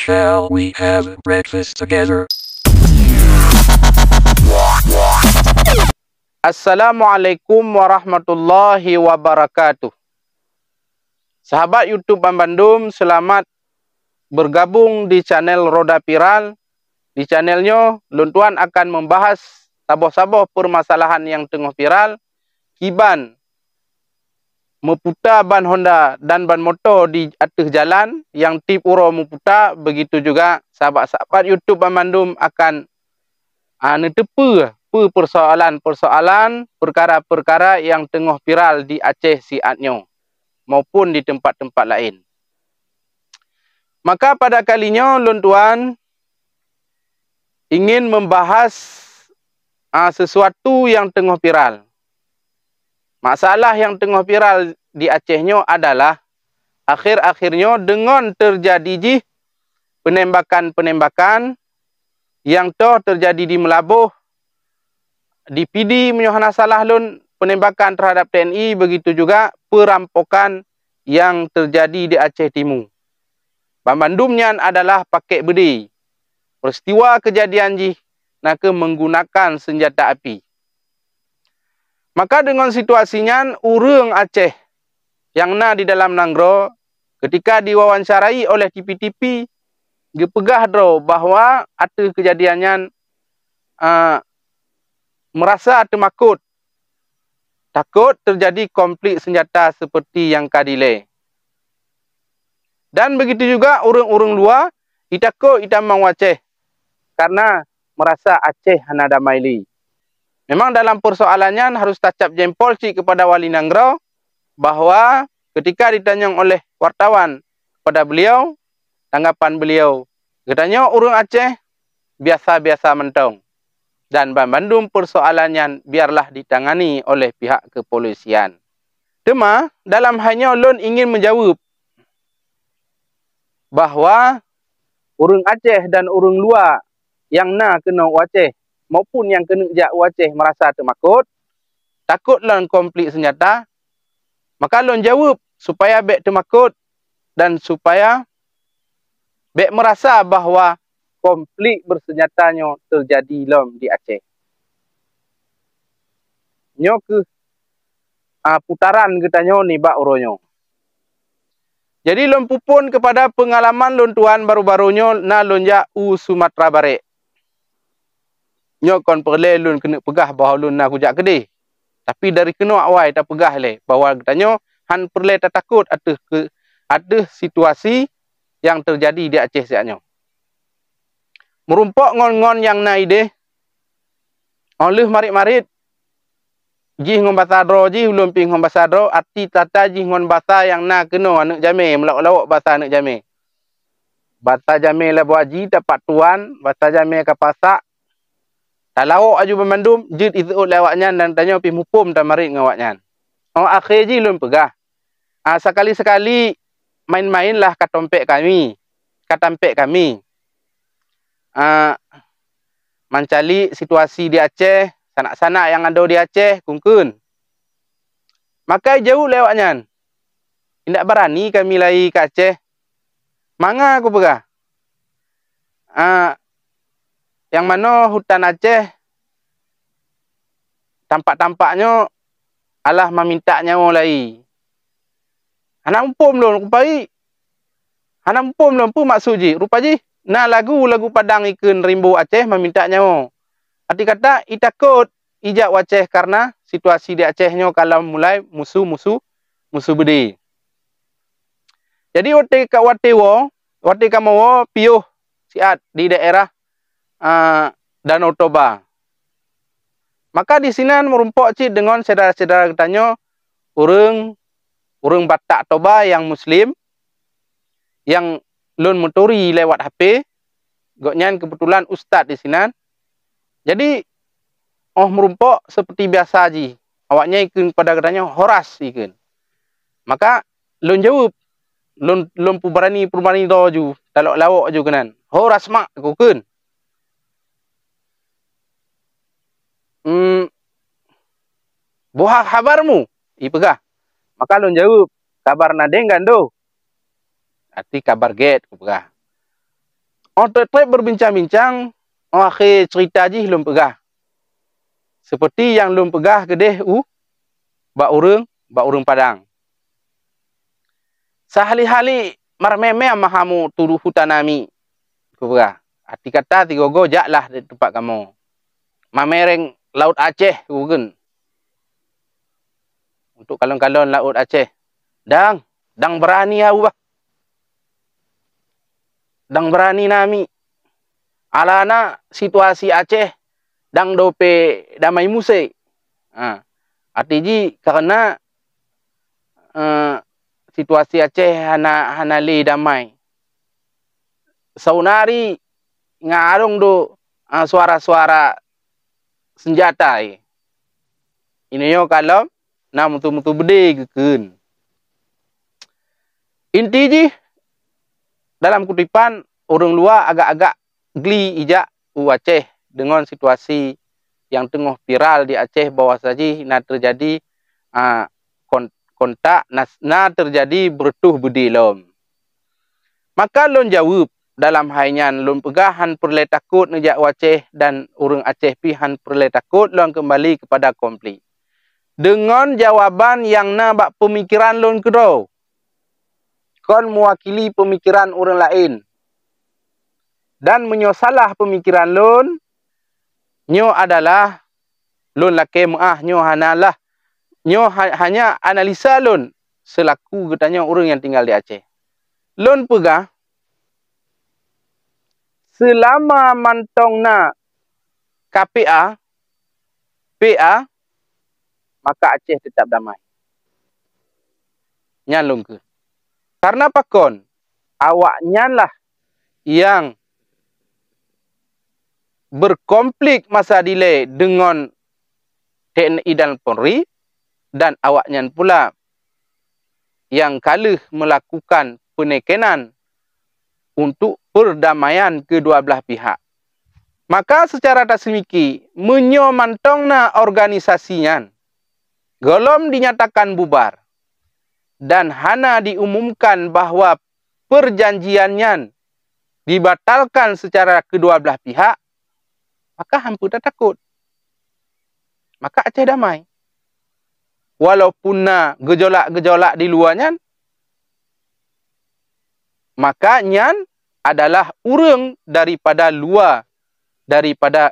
Shall we have breakfast together? Assalamualaikum warahmatullahi wabarakatuh. Sahabat YouTube Bang Bandung, selamat bergabung di channel Roda Viral. Di channelnya, Luntuan akan membahas saboh-saboh permasalahan yang tengah viral. Kiban meputar ban Honda dan ban motor di atas jalan yang tip uro meputar. Begitu juga sahabat-sahabat YouTube Bang Bandung akan netepa persoalan-persoalan, perkara-perkara yang tengah viral di Aceh siatnya maupun di tempat-tempat lain. Maka pada kalinya Luntuan ingin membahas sesuatu yang tengah viral. Masalah yang tengah viral di Acehnya adalah akhir-akhirnya dengan terjadi penembakan-penembakan yang terjadi di Melabuh, di PD menyohana salah lun penembakan terhadap TNI, begitu juga perampokan yang terjadi di Aceh Timur. Bang Bandungnya adalah pakai bedi. Peristiwa kejadian ji nak menggunakan senjata api. Maka dengan situasinya urang Aceh yang di dalam Nanggro ketika diwawancarai oleh TV-TV gepegah dro bahwa ada kejadiannya merasa takut terjadi konflik senjata seperti yang kadile. Dan begitu juga urang-urang luar itakut itamang Aceh karena merasa Aceh hana damai li. Memang dalam persoalannya harus tacap jempol cik kepada Wali Nanggro bahwa ketika ditanya oleh wartawan pada beliau, tanggapan beliau, katanya urang Aceh biasa-biasa mentong. Dan Bang Bandung persoalannya biarlah ditangani oleh pihak kepolisian. Cuma dalam hanya ulun ingin menjawab bahwa urang Aceh dan urang luar yang kena Aceh maupun yang kena jak Aceh merasa takut lan konflik senjata, maka ulun jawab supaya bek temakut dan supaya bek merasa bahwa konflik bersenjatanya terjadi lom di Aceh. Nyo ke putaran katanya ni bak uronyo. Jadi lom pupun kepada pengalaman lon tuan baru-barunya na lonja Sumatera Barat. Nyo kon perle lun kena pegah bahawa lun na kujak kedih. Tapi dari kena awal tak pegah le bahawa katanya han perle tak takut ada situasi yang terjadi di Aceh siaknya. Merumpok ngon-ngon yang naide oleh marit-marit ji ngon basadro ji ulun ping ngon basadro arti tata ji ngon basa yang kena anak jame melawak-lawak basa anak jame. Basa jame la buat ji dapat tuan, basa jame ka pasak. Tak lawak aju Bandung jid izut lewaknya dan tanya pi mupum ta marit ngawaknya. Oh akhir ji ulun pegah. Sekali-sekali main-mainlah katampek kami. Mencari situasi di Aceh, sanak-sanak yang ada di Aceh, kungkun. Maka jauh lewatnya. Tidak berani kami lagi ke Aceh. Manga aku pegah. Yang mana hutan Aceh, tampak-tampaknya Allah meminta nyawa lagi. Anak umpum lho, rupai. Anak umpum lho, apa maksud ji? Rupa ji. Nah lagu Padang Ikan Rimbu Aceh meminta nyawa. Arti kata itakut ijak Aceh karena situasi di Acehnya kalau mulai musuh bedi. Jadi wate kamawo piuh siat di daerah Danau Toba. Maka di sini merumpok cik dengan saudara-saudara katanya urang Batak Toba yang Muslim yang lun motori lewat HP, goknya kebetulan ustaz di sini. Jadi merumpok seperti biasa ji. Awaknya ikut pada katanya horas ikut. Maka lun jawab, lun berani do ju, talok-lawak ju kenan. Horas mak aku kun. Buah kabarmu, ipegah. Maka lun jawab, kabar nadeng kan do. Arti kabar get, pegah. Orang trip berbincang-bincang, akhir cerita je lum pegah. Seperti yang lum pegah kedeh bak urang Padang. Sahali-hali marmeme mahamu tuduh hutan nami. Pegah. Arti kata tiga go jaklah di tempat kamu. Mamereng Laut Aceh bukan. Untuk kalon-kalon Laut Aceh. Dang berani aku bah. Dang berani nami. Alana situasi Aceh dang dope damai musik. Arti ji karena situasi Aceh hana li damai. Saunari ngarung do suara-suara senjata. Ini yo kalau na mutu-mutu bede geken. Inti ji dalam kutipan orang luar agak-agak geli ijak Aceh dengan situasi yang tengah viral di Aceh bahwa saja nak terjadi kontak nak terjadi bertuh budi lom. Maka lon jawab dalam hainyan lon pegahan perle takut ngejak Aceh dan orang Aceh pihan perle takut lon kembali kepada konflik. Dengan jawaban yang bak pemikiran lon kedau. Kon mewakili pemikiran orang lain. Dan menyosalah pemikiran lon, nyo adalah lon lake muah nyo hanalah nyo hanya analisa lon selaku katanya orang yang tinggal di Aceh. Lon pegah selama mantongna KPA PA maka Aceh tetap damai. Nyalung ke. Karena pakon awaknya lah yang berkonflik masa delay dengan TNI dan Polri dan awaknya pula yang kalah melakukan penekenan untuk perdamaian kedua belah pihak. Maka secara tasmiki menyomantongna organisasinya golom dinyatakan bubar dan hana diumumkan bahwa perjanjiannya dibatalkan secara kedua belah pihak, maka hampu tak takut. Maka Aceh damai. Walaupun gejolak-gejolak di luarnya, maka nyan adalah urang daripada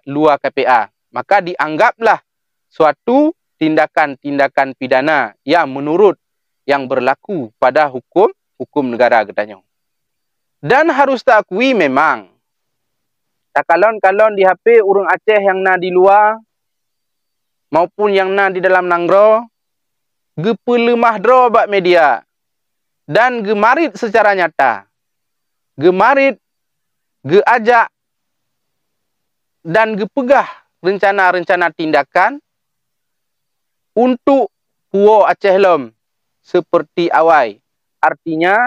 luar KPA. Maka dianggaplah suatu tindakan-tindakan pidana yang menurut yang berlaku pada hukum negara katanya. Dan harus takui memang kalon-kalon di HP urang Aceh yang na di luar maupun yang na di dalam nanggro gepelemah dro bak media dan gemarit secara nyata. Gemarit, geajak dan gepegah rencana-rencana tindakan untuk puo Aceh lom seperti awai. Artinya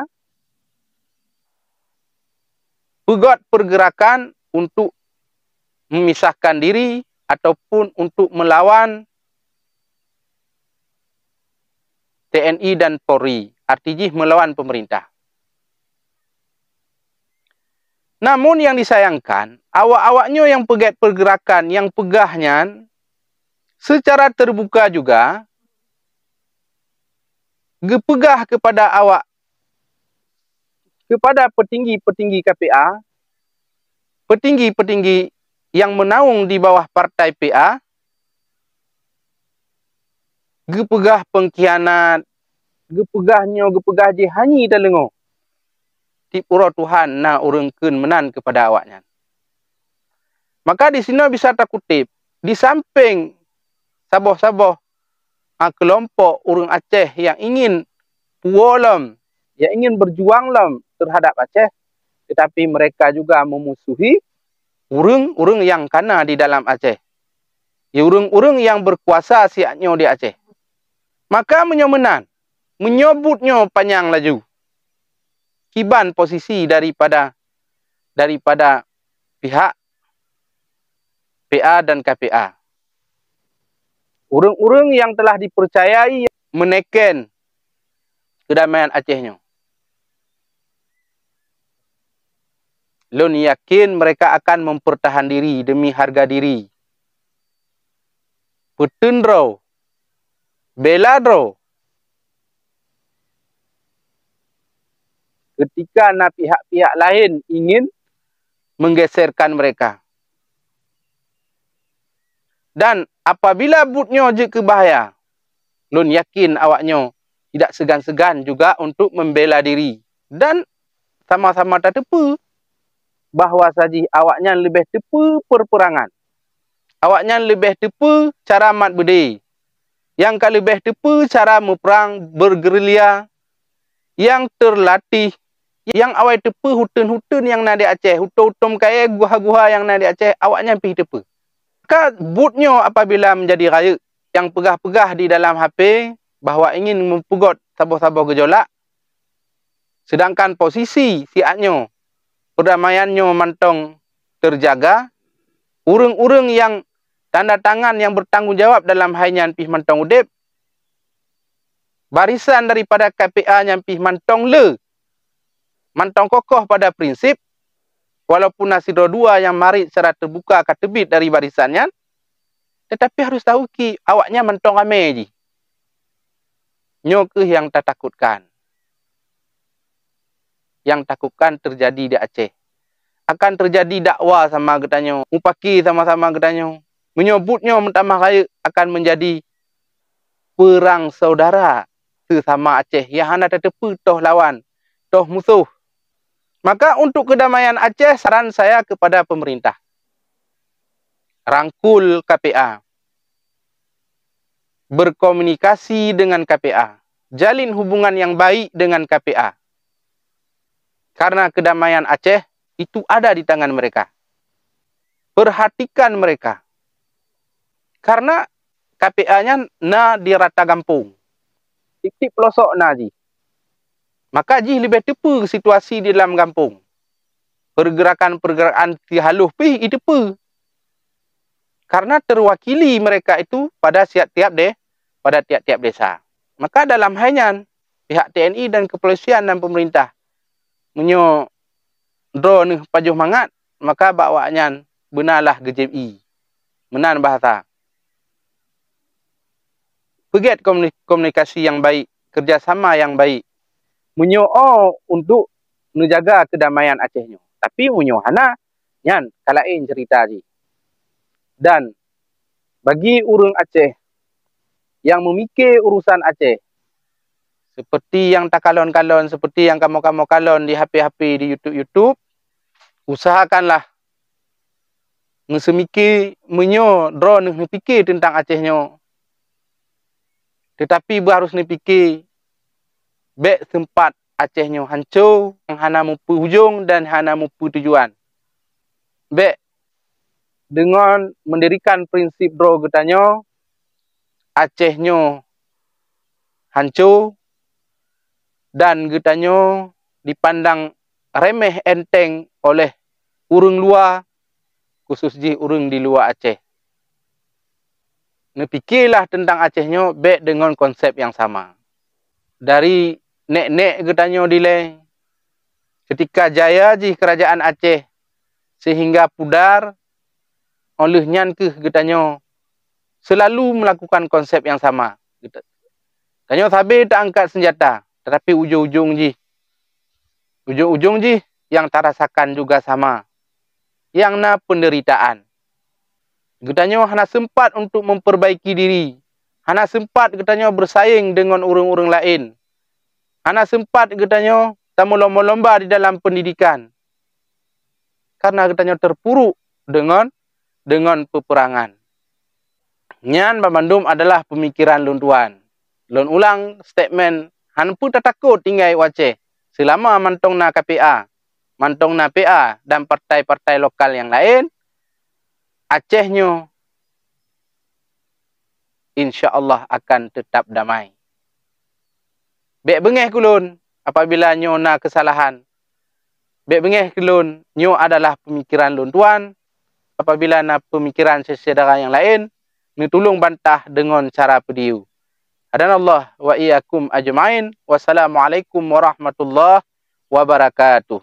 pegot pergerakan untuk memisahkan diri ataupun untuk melawan TNI dan Polri. Artinya melawan pemerintah. Namun yang disayangkan, awak-awaknya yang pegat pergerakan, yang pegahnya secara terbuka juga gepegah kepada awak, kepada petinggi-petinggi KPA, petinggi-petinggi yang menaung di bawah partai PA, gepegah pengkhianat, gepegah je hanyi dalengo. Tipuro Tuhan na urang keun menan kepada awaknya. Maka di sini bisa tak kutip, di samping saboh-saboh kelompok urang Aceh yang ingin puolem, yang ingin berjuang lem terhadap Aceh, tetapi mereka juga memusuhi urang-urang yang kana di dalam Aceh. Ya urang-urang yang berkuasa siaknya di Aceh. Maka menyomenan, menyebutnya panjang laju. Kiban posisi daripada pihak PA dan KPA. Urang-urang yang telah dipercayai meneken kedamaian Acehnya. Lun yakin mereka akan mempertahan diri demi harga diri. Petundro, beladro. Ketika pihak-pihak lain ingin menggeserkan mereka. Dan apabila butnyo je ke bahaya, lun yakin awaknyo tidak segan-segan juga untuk membela diri. Dan sama-sama tak tepu bahawa saji awaknya lebih tepu perperangan. Awaknya lebih tepu cara mat budi. Yang ka lebih tepu cara meperang bergerilya yang terlatih. Yang awak tepu hutun-hutun yang nadi Aceh, hutum-hutum kaya guha-guha yang nadi Aceh, awaknya pergi tepu. Maka butnyo apabila menjadi raya yang pegah-pegah di dalam HP bahawa ingin mempugot sabuh-sabuh gejolak, sedangkan posisi siaknyo, perdamaiannya mantong terjaga, urang-urang yang tanda tangan yang bertanggungjawab dalam hainyan pih mantong udip, barisan daripada KPA yang pih mantong mantong kokoh pada prinsip, walaupun Nasiro dua yang mari secara terbuka akan terbit dari barisannya, tetapi harus tahu ki awaknya mantong ame ji. Nyo ke yang tak takutkan. Yang takutkan terjadi di Aceh. Akan terjadi dakwa sama getanyo, upaki sama-sama getanyo. Menyebutnya mentambah kaya akan menjadi perang saudara sesama Aceh yang hendak tertepu toh lawan, toh musuh. Maka untuk kedamaian Aceh, saran saya kepada pemerintah. Rangkul KPA. Berkomunikasi dengan KPA. Jalin hubungan yang baik dengan KPA. Karena kedamaian Aceh itu ada di tangan mereka. Perhatikan mereka. Karena KPA-nya di rata kampung. Tip-tip pelosok ji. Maka ji lebih tepu situasi di dalam kampung. Pergerakan-pergerakan tihaluh pih itu tepu. Karena terwakili mereka itu pada tiap-tiap desa. Maka dalam hanya pihak TNI dan kepolisian dan pemerintah menyo drone pajuh mangat, maka bawaannya benarlah GJI. Menan bahasa. Pegiat komunikasi yang baik, kerjasama yang baik. Menyo untuk menjaga kedamaian Acehnya. Tapi menyo hana nyan kalain cerita ji. Dan bagi urang Aceh yang memikir urusan Aceh, seperti yang tak kalon-kalon, seperti yang kamu kalon di HP-HP di YouTube, usahakanlah ngesemikir menyo drone ngepikir tentang Acehnya. Tetapi harus ngepikir bek sempat Acehnya hancur, yang hana mupu hujung dan hana mupu tujuan. Bek dengan mendirikan prinsip draw getanyo, Acehnya hancur dan getanyo dipandang remeh enteng oleh urang luar, khususnya urang di luar Aceh. Nepikirlah tentang Acehnya bek dengan konsep yang sama. Dari nek-nek getanyo dile, ketika jaya ji kerajaan Aceh sehingga pudar, oleh nyan ke getanyo selalu melakukan konsep yang sama. Getanyo sabi tak angkat senjata, tetapi ujung-ujung ji yang terasakan juga sama. Yang na penderitaan. Getanyo hana sempat untuk memperbaiki diri. Hana sempat getanyo bersaing dengan orang-orang lain. Hana sempat getanyo tamu lomba-lomba di dalam pendidikan. Karena getanyo terpuruk dengan peperangan. Nyan Bamandum adalah pemikiran lun tuan. Lun ulang statement han pun tak takut tinggal Aceh selama mantong na KPA, mantong na PA dan partai-partai lokal yang lain, Acehnya insya-Allah akan tetap damai. Bek bengeh kulun apabila nyo na kesalahan. Bek bengeh kulun nyo adalah pemikiran lun tuan. Apabila na pemikiran saudara yang lain, ni tolong bantah dengan cara pediu. Hadanallah wa iyyakum ajmain. Wassalamualaikum warahmatullahi wabarakatuh.